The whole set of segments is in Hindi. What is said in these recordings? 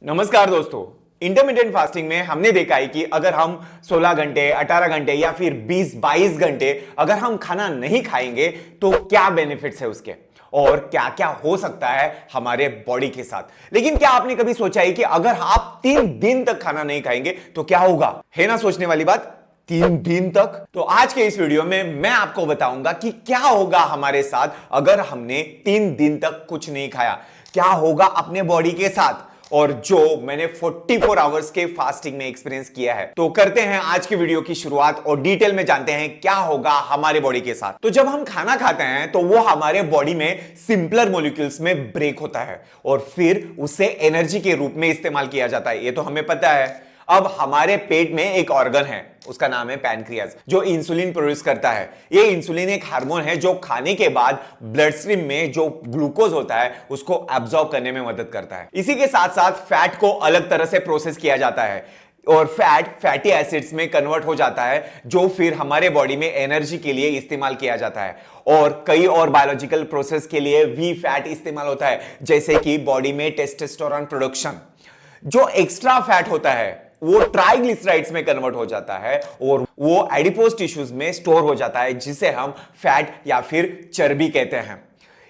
नमस्कार दोस्तों। इंटरमिटेंट फास्टिंग में हमने देखा है कि अगर हम 16 घंटे 18 घंटे या फिर 20-22 घंटे अगर हम खाना नहीं खाएंगे तो क्या बेनिफिट्स है उसके और क्या क्या हो सकता है हमारे बॉडी के साथ। लेकिन क्या आपने कभी सोचा है कि अगर आप 3 दिन तक खाना नहीं खाएंगे तो क्या होगा? है ना सोचने वाली बात। 3 दिन तक। तो आज के इस वीडियो में मैं आपको बताऊंगा कि क्या होगा हमारे साथ अगर हमने 3 दिन तक कुछ नहीं खाया, क्या होगा अपने बॉडी के साथ, और जो मैंने 44 आवर्स के फास्टिंग में एक्सपीरियंस किया है। तो करते हैं आज की वीडियो की शुरुआत और डिटेल में जानते हैं क्या होगा हमारे बॉडी के साथ। तो जब हम खाना खाते हैं तो वो हमारे बॉडी में सिंपलर मॉलिक्यूल्स में ब्रेक होता है और फिर उसे एनर्जी के रूप में इस्तेमाल किया जाता है, ये तो हमें पता है। अब हमारे पेट में एक ऑर्गन है, उसका नाम है पैनक्रियाज, जो इंसुलिन प्रोड्यूस करता है। ये इंसुलिन एक हार्मोन है जो खाने के बाद ब्लड स्ट्रीम में जो ग्लूकोज होता है उसको एब्जॉर्ब करने में मदद करता है। इसी के साथ साथ फैट को अलग तरह से प्रोसेस किया जाता है और फैटी एसिड्स में कन्वर्ट हो जाता है, जो फिर हमारे बॉडी में एनर्जी के लिए इस्तेमाल किया जाता है। और कई और बायोलॉजिकल प्रोसेस के लिए भी फैट इस्तेमाल होता है, जैसे कि बॉडी में टेस्टोस्टेरोन प्रोडक्शन। जो एक्स्ट्रा फैट होता है वो ट्राइग्लिसराइड्स में कन्वर्ट हो जाता है और वो एडिपोज टिश्यूज में स्टोर हो जाता है, जिसे हम फैट या फिर चर्बी कहते हैं।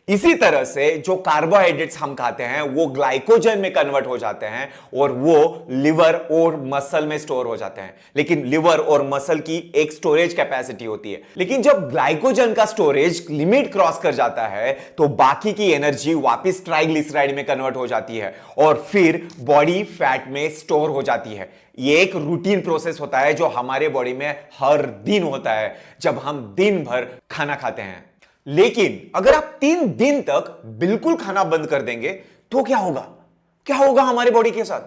इसी तरह से जो कार्बोहाइड्रेट्स हम खाते हैं वो ग्लाइकोजन में कन्वर्ट हो जाते हैं और वो लिवर और मसल में स्टोर हो जाते हैं। लेकिन लिवर और मसल की एक स्टोरेज कैपेसिटी होती है, लेकिन जब ग्लाइकोजन का स्टोरेज लिमिट क्रॉस कर जाता है तो बाकी की एनर्जी वापस ट्राइग्लिसराइड में कन्वर्ट हो जाती है और फिर बॉडी फैट में स्टोर हो जाती है। ये एक रूटीन प्रोसेस होता है जो हमारे बॉडी में हर दिन होता है जब हम दिन भर खाना खाते हैं। लेकिन अगर आप 3 दिन तक बिल्कुल खाना बंद कर देंगे तो क्या होगा? क्या होगा हमारे बॉडी के साथ?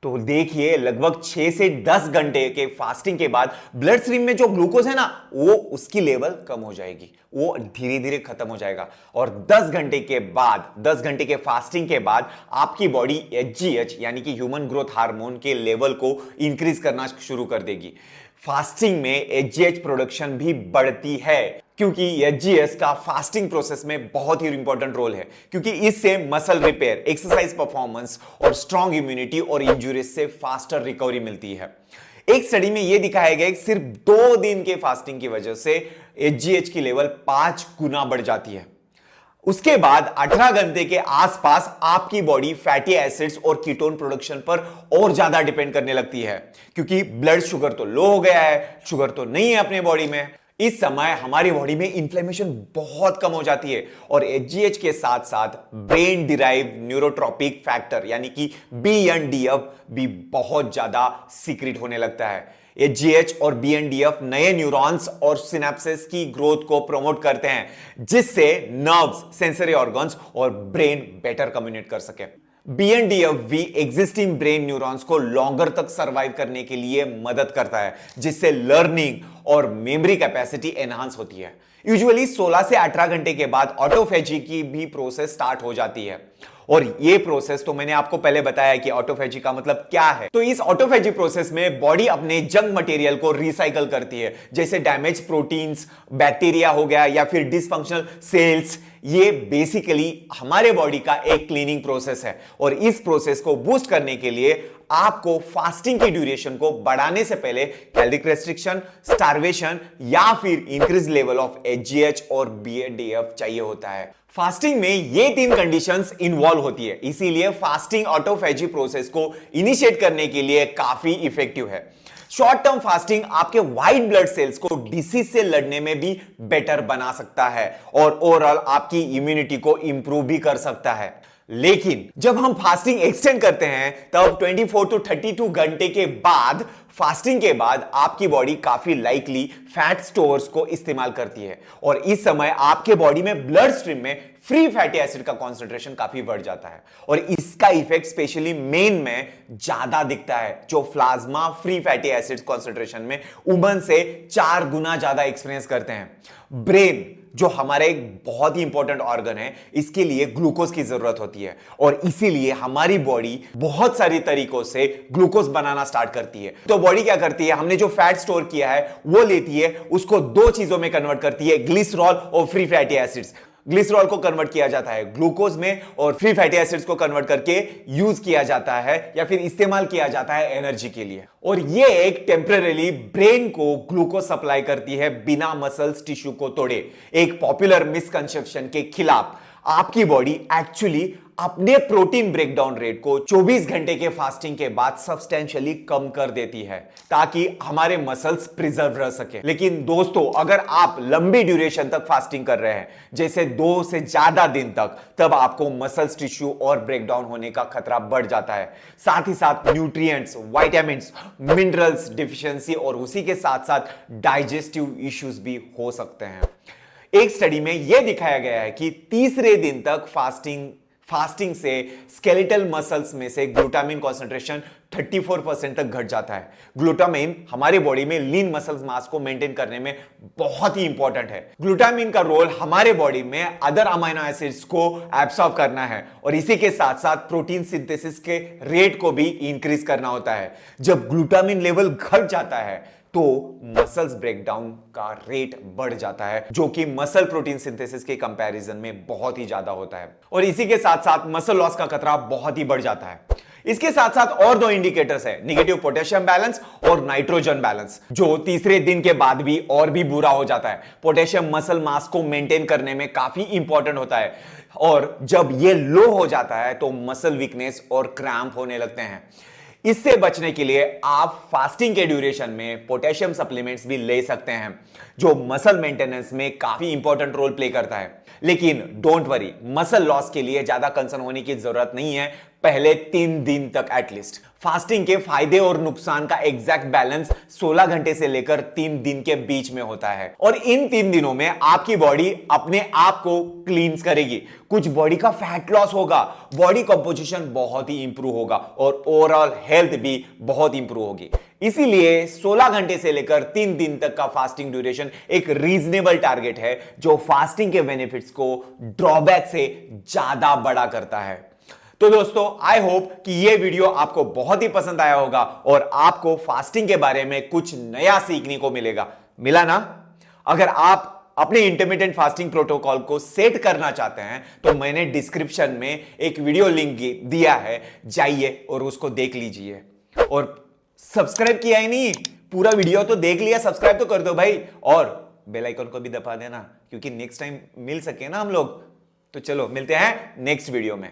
तो देखिए, लगभग 6 से 10 घंटे के फास्टिंग के बाद ब्लड स्ट्रीम में जो ग्लूकोज है ना, वो उसकी लेवल कम हो जाएगी, वो धीरे धीरे खत्म हो जाएगा। और 10 घंटे के बाद, 10 घंटे के फास्टिंग के बाद आपकी बॉडी एचजीएच यानी कि ह्यूमन ग्रोथ हार्मोन के लेवल को इंक्रीज करना शुरू कर देगी। फास्टिंग में एचजीएच प्रोडक्शन भी बढ़ती है, क्योंकि एचजीएच का फास्टिंग प्रोसेस में बहुत ही इंपॉर्टेंट रोल है, क्योंकि इससे मसल रिपेयर, एक्सरसाइज परफॉर्मेंस और स्ट्रॉन्ग इम्यूनिटी और इंजुरीज से फास्टर रिकवरी मिलती है। एक स्टडी में यह दिखाया गया कि सिर्फ 2 दिन के फास्टिंग की वजह से एचजीएच की लेवल 5 गुना बढ़ जाती है। उसके बाद 18 घंटे के आसपास आपकी बॉडी फैटी एसिड्स और कीटोन प्रोडक्शन पर और ज्यादा डिपेंड करने लगती है, क्योंकि ब्लड शुगर तो लो हो गया है, शुगर तो नहीं है अपने बॉडी में। इस समय हमारी बॉडी में इन्फ्लेमेशन बहुत कम हो जाती है और एचजीएच के साथ साथ ब्रेन डिराइव न्यूरोट्रॉपिक फैक्टर यानी कि बीएनडीएफ भी बहुत ज्यादा सीक्रेट होने लगता है। एचजीएच और बीएनडीएफ नए न्यूरॉन्स और सिनेप्सेस की ग्रोथ को प्रमोट करते हैं, जिससे नर्व्स, सेंसरी ऑर्गन्स और ब्रेन बेटर कम्युनिकेट कर सके। बीएनडीएफ भी एग्जिस्टिंग ब्रेन न्यूरॉन्स को लॉन्गर तक सर्वाइव करने के लिए मदद करता है, जिससे लर्निंग और मेमोरी कैपेसिटी एनहांस होती है। यूजुअली 16 से 18 घंटे के बाद ऑटोफेजी की भी प्रोसेस स्टार्ट हो जाती है। और ये प्रोसेस तो मैंने आपको पहले बताया कि ऑटोफेजी का मतलब क्या है। तो इस ऑटोफेजी प्रोसेस में बॉडी अपने जंक मटेरियल को रिसाइकल करती है, जैसे डैमेज प्रोटीन्स, बैक्टीरिया हो गया या फिर डिसफंक्शनल सेल्स। ये बेसिकली हमारे बॉडी का एक क्लीनिंग प्रोसेस है और इस प्रोसेस को बूस्ट करने के लिए आपको फास्टिंग की ड्यूरेशन को बढ़ाने से पहले कैलोरी रेस्ट्रिक्शन, स्टार्वेशन या फिर इंक्रीज लेवल ऑफ एचजीएच और बीएनडीएफ चाहिए होता है। फास्टिंग में ये 3 कंडीशंस इन्वॉल्व होती है, इसीलिए फास्टिंग ऑटोफेजी प्रोसेस को इनिशिएट करने के लिए काफी इफेक्टिव है। शॉर्ट टर्म फास्टिंग आपके व्हाइट ब्लड सेल्स को डिसीज से लड़ने में भी बेटर बना सकता है और ओवरऑल आपकी इम्यूनिटी को इंप्रूव भी कर सकता है। लेकिन जब हम फास्टिंग एक्सटेंड करते हैं तब 24 to 32 घंटे के बाद, फास्टिंग के बाद आपकी बॉडी काफी लाइकली फैट स्टोर्स को इस्तेमाल करती है और इस समय आपके बॉडी में ब्लड स्ट्रीम में फ्री फैटी एसिड का कॉन्सेंट्रेशन काफी बढ़ जाता है और इसका इफेक्ट स्पेशली मेन में ज्यादा दिखता है, जो plasma free fatty acid concentration में वुमेन से 4 गुना ज्यादा एक्सपीरियंस करते हैं। ब्रेन, जो हमारा एक बहुत ही इंपॉर्टेंट ऑर्गन है, इसके लिए ग्लूकोज की जरूरत होती है और इसीलिए हमारी बॉडी बहुत सारी तरीकों से ग्लूकोज बनाना स्टार्ट करती है। तो बॉडी क्या करती है, हमने जो फैट स्टोर किया है वो लेती है, उसको 2 चीजों में कन्वर्ट करती है, ग्लिसरॉल और फ्री फैटी एसिड्स। ग्लिसरॉल को कन्वर्ट किया जाता है ग्लूकोज में और फ्री फैटी एसिड्स को कन्वर्ट करके यूज किया जाता है या फिर इस्तेमाल किया जाता है एनर्जी के लिए। और ये एक टेम्पररी ब्रेन को ग्लूकोज सप्लाई करती है बिना मसल्स टिश्यू को तोड़े। एक पॉपुलर मिसकंसेप्शन के खिलाफ आपकी बॉडी एक्चुअली अपने प्रोटीन ब्रेकडाउन रेट को 24 घंटे के फास्टिंग के बाद सब्सटेंशियली कम कर देती है ताकि हमारे मसल्स प्रिजर्व रह सके। लेकिन दोस्तों, अगर आप लंबी ड्यूरेशन तक फास्टिंग कर रहे हैं, जैसे 2 से ज्यादा दिन तक, तब आपको मसल्स टिश्यू और ब्रेकडाउन होने का खतरा बढ़ जाता है। साथ ही साथ न्यूट्रिएंट्स, विटामिन्स, मिनरल्स डिफिशियंसी और उसी के साथ साथ डाइजेस्टिव इश्यूज भी हो सकते हैं। एक स्टडी में यह दिखाया गया है कि तीसरे दिन तक फास्टिंग से स्केलेटल मसल्स में से ग्लूटामिन कॉन्सेंट्रेशन 34% तक घट जाता है। ग्लूटामिन हमारे बॉडी में लीन मसल्स मास को मेंटेन करने में बहुत ही इंपॉर्टेंट है। ग्लूटामिन का रोल हमारे बॉडी में अदर अमीनो एसिड्स को एब्सॉर्ब करना है और इसी के साथ साथ प्रोटीन सिंथेसिस के रेट को भी इंक्रीज करना होता है। जब ग्लूटामिन लेवल घट जाता है तो मसल्स ब्रेकडाउन का रेट बढ़ जाता है, जो कि मसल प्रोटीन सिंथेसिस के कंपैरिजन में बहुत ही ज्यादा होता है और इसी के साथ साथ मसल लॉस का खतरा बहुत ही बढ़ जाता है। इसके साथ साथ और 2 इंडिकेटर्स है, नेगेटिव पोटेशियम बैलेंस और नाइट्रोजन बैलेंस, जो तीसरे दिन के बाद भी और भी बुरा हो जाता है। पोटेशियम मसल मास को मेंटेन करने में काफी इंपॉर्टेंट होता है और जब ये लो हो जाता है तो मसल वीकनेस और क्रैम्प होने लगते हैं। इससे बचने के लिए आप फास्टिंग के ड्यूरेशन में पोटेशियम सप्लीमेंट्स भी ले सकते हैं, जो मसल मेंटेनेंस में काफी इंपॉर्टेंट रोल प्ले करता है। लेकिन डोंट वरी, मसल लॉस के लिए ज्यादा कंसर्न होने की जरूरत नहीं है, पहले 3 दिन तक एटलीस्ट। फास्टिंग के फायदे और नुकसान का एग्जैक्ट बैलेंस 16 घंटे से लेकर 3 दिन के बीच में होता है और इन 3 दिनों में आपकी बॉडी अपने आप को क्लींस करेगी, कुछ बॉडी का फैट लॉस होगा, बॉडी कंपोजिशन बहुत ही इंप्रूव होगा और ओवरऑल हेल्थ भी बहुत इंप्रूव होगी। इसीलिए 16 घंटे से लेकर 3 दिन तक का फास्टिंग ड्यूरेशन एक रीजनेबल टारगेट है, जो फास्टिंग के बेनिफिट्स को ड्रॉबैक से ज्यादा बड़ा करता है। तो दोस्तों, आई होप कि यह वीडियो आपको बहुत ही पसंद आया होगा और आपको फास्टिंग के बारे में कुछ नया सीखने को मिला ना? अगर आप अपने इंटरमिटेंट फास्टिंग प्रोटोकॉल को सेट करना चाहते हैं तो मैंने डिस्क्रिप्शन में एक वीडियो लिंक दिया है, जाइए और उसको देख लीजिए। और सब्सक्राइब किया ही नहीं, पूरा वीडियो तो देख लिया, सब्सक्राइब तो कर दो भाई और बेल आइकन को भी दबा देना, क्योंकि नेक्स्ट टाइम मिल सके ना हम लोग। तो चलो मिलते हैं नेक्स्ट वीडियो में।